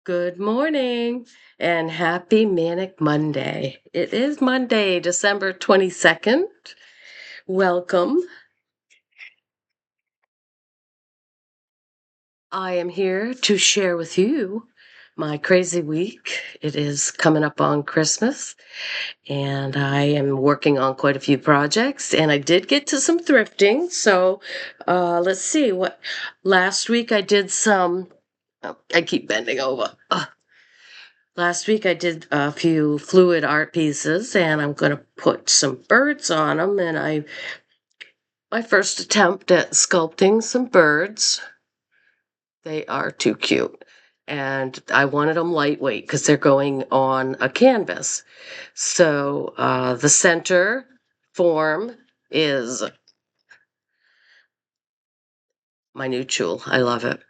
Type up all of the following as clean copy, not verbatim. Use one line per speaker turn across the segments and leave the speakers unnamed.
Good morning and happy Manic Monday. It is Monday, December 22nd. Welcome. I am here to share with you my crazy week. It is coming up on Christmas, and I am working on quite a few projects, and I did get to some thrifting. So let's see what last week I did some. Oh, I keep bending over. Last week I did a few fluid art pieces, and I'm going to put some birds on them. And my first attempt at sculpting some birds. They are too cute, and I wanted them lightweight because they're going on a canvas. So the center form is my new tool. I love it.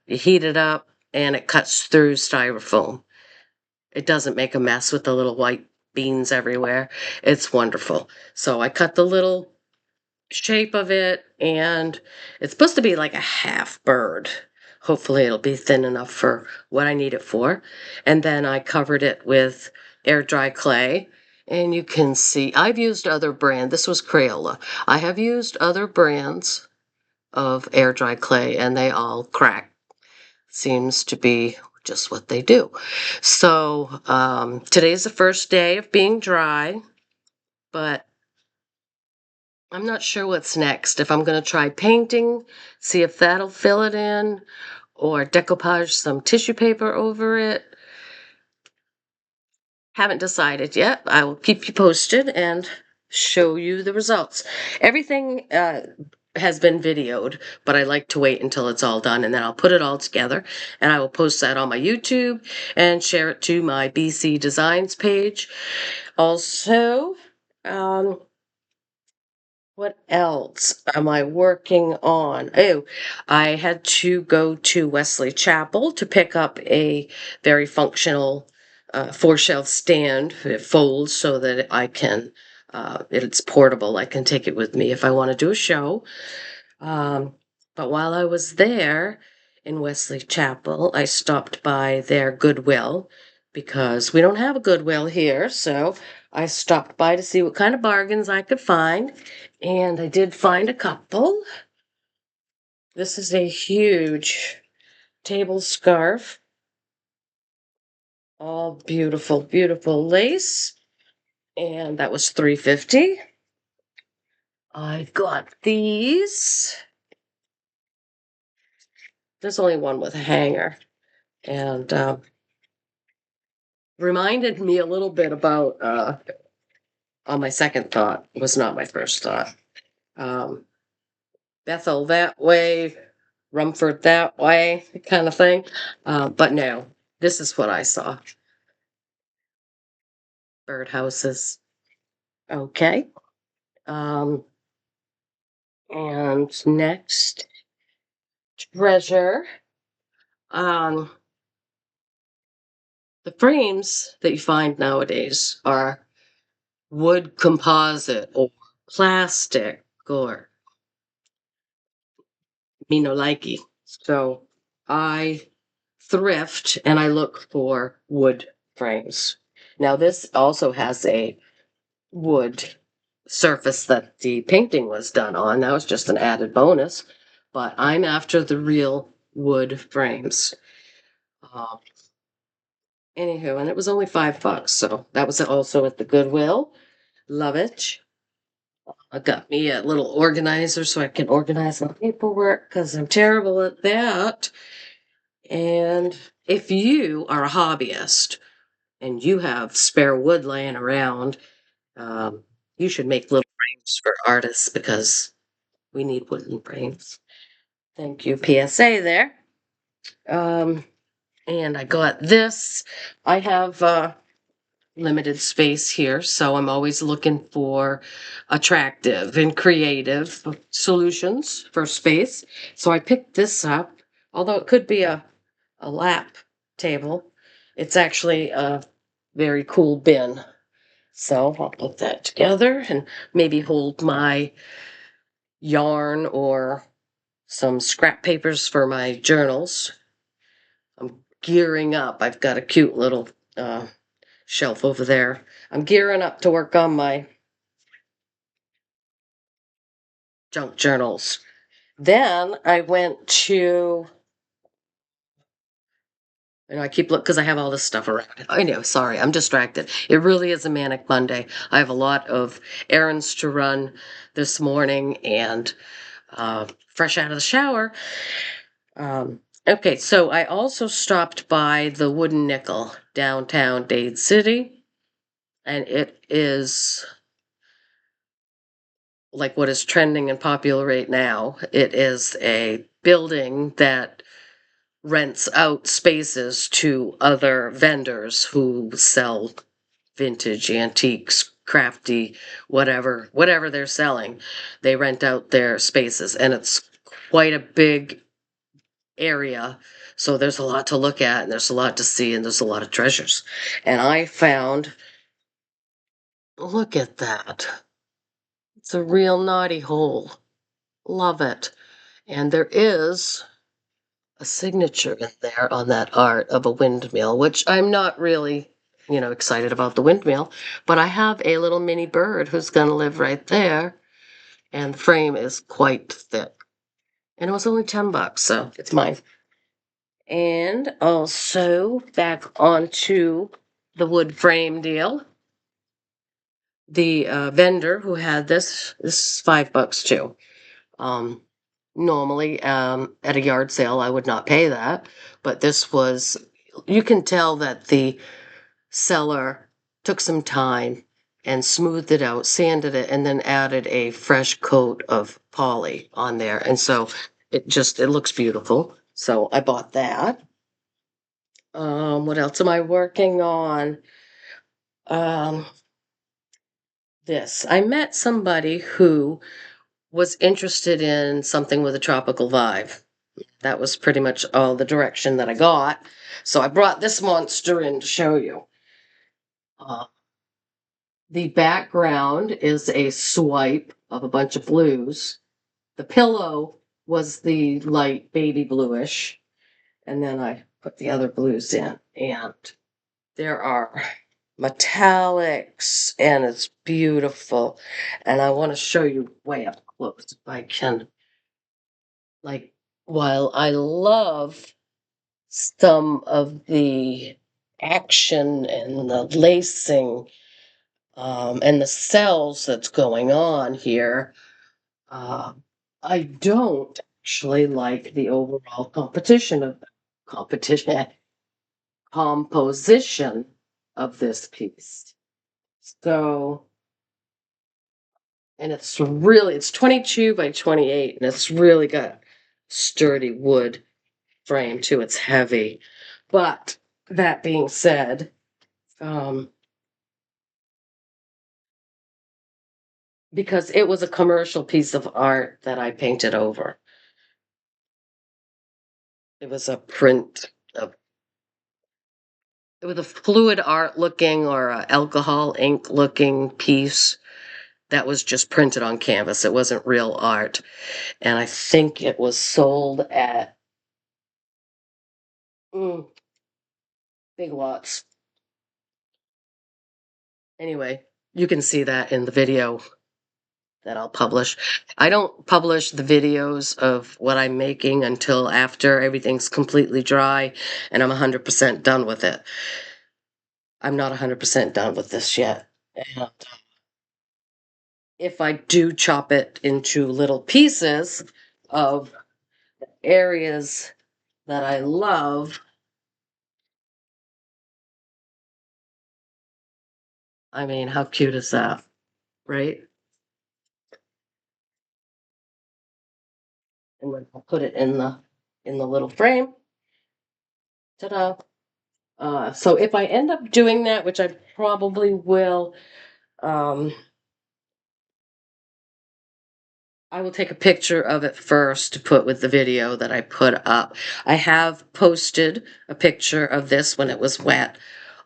You heat it up, and it cuts through styrofoam. It doesn't make a mess with the little white beans everywhere. It's wonderful. So I cut the little shape of it, and it's supposed to be like a half bird. Hopefully it'll be thin enough for what I need it for. And then I covered it with air dry clay. And you can see I've used other brands. This was Crayola. I have used other brands of air dry clay, and they all crack. Seems to be just what they do. So today's the first day of being dry, but I'm not sure what's next. If I'm going to try painting, see if that'll fill it in, or decoupage some tissue paper over it. Haven't decided yet. I will keep you posted and show you the results. Everything has been videoed, but I like to wait until it's all done, and then I'll put it all together, and I will post that on my YouTube and share it to my BC Designs page. Also, what else am I working on? Oh, I had to go to Wesley Chapel to pick up a very functional 4-shelf stand. It folds so that I can, it's portable. I can take it with me if I want to do a show. But while I was there in Wesley Chapel, I stopped by their Goodwill because we don't have a Goodwill here. So I stopped by to see what kind of bargains I could find. And I did find a couple. This is a huge table scarf. All beautiful, beautiful lace. And that was $3.50. I've got these. There's only one with a hanger. And reminded me a little bit about, on my second thought, was not my first thought. Bethel that way, Rumford that way, kind of thing. But no, this is what I saw. Birdhouses. Okay. And next, treasure. Um, the frames that you find nowadays are wood composite or plastic or me no likey. So I thrift and I look for wood frames. Now this also has a wood surface that the painting was done on. That was just an added bonus, but I'm after the real wood frames. Um, Anywho, and it was only $5, so that was also at the Goodwill. Love it. I got me a little organizer so I can organize my paperwork because I'm terrible at that. And if you are a hobbyist and you have spare wood laying around, you should make little frames for artists because we need wooden frames. Thank you, PSA there. And I got this. I have limited space here, so I'm always looking for attractive and creative solutions for space. So I picked this up, although it could be a lap table. It's actually a very cool bin. So I'll put that together and maybe hold my yarn or some scrap papers for my journals. I'm gearing up. I've got a cute little shelf over there. I'm gearing up to work on my junk journals. Then I went to, I keep looking because I have all this stuff around. I know, sorry, I'm distracted. It really is a manic Monday. I have a lot of errands to run this morning and fresh out of the shower. Okay, so I also stopped by the Wooden Nickel downtown Dade City, and it is like what is trending and popular right now. It is a building that rents out spaces to other vendors who sell vintage, antiques, crafty, whatever they're selling. They rent out their spaces, and it's quite a big area. So there's a lot to look at, and there's a lot to see, and there's a lot of treasures. And I found, look at that. It's a real naughty hole. Love it. And there is a signature in there on that art of a windmill, which I'm not really, excited about the windmill, but I have a little mini bird who's going to live right there, and the frame is quite thick. And it was only $10, so it's mine. And also back onto the wood frame deal. The vendor who had this is $5 too. Normally, at a yard sale, I would not pay that, but this was, you can tell that the seller took some time and smoothed it out, sanded it, and then added a fresh coat of poly on there. And so it looks beautiful. So I bought that. What else am I working on? This. I met somebody who was interested in something with a tropical vibe. That was pretty much all the direction that I got. So I brought this monster in to show you. The background is a swipe of a bunch of blues. The pillow was the light baby bluish. And then I put the other blues in. And there are metallics, and it's beautiful. And I want to show you way up close if I can. Like, while I love some of the action and the lacing and the cells that's going on here, I don't actually like the overall composition of this piece. So, and it's 22 by 28, and it's really got sturdy wood frame too. It's heavy. But that being said, because it was a commercial piece of art that I painted over. It was a print of, it was a fluid art looking or a alcohol ink looking piece that was just printed on canvas. It wasn't real art. And I think it was sold at Big Lots. Anyway, you can see that in the video that I'll publish. I don't publish the videos of what I'm making until after everything's completely dry and I'm 100% done with it. I'm not 100% done with this yet. And if I do chop it into little pieces of areas that I love, I mean, how cute is that, right? And then I'll put it in the little frame. Ta-da! So if I end up doing that, which I probably will, I will take a picture of it first to put with the video that I put up. I have posted a picture of this when it was wet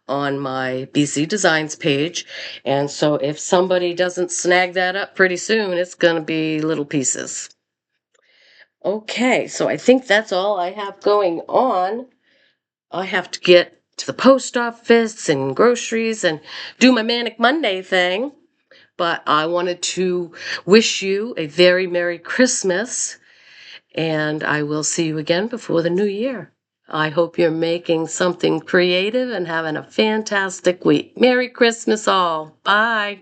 on my BC Designs page, and so if somebody doesn't snag that up pretty soon, it's going to be little pieces. Okay, so I think that's all I have going on. I have to get to the post office and groceries and do my Manic Monday thing. But I wanted to wish you a very Merry Christmas, and I will see you again before the new year. I hope you're making something creative and having a fantastic week. Merry Christmas all. Bye.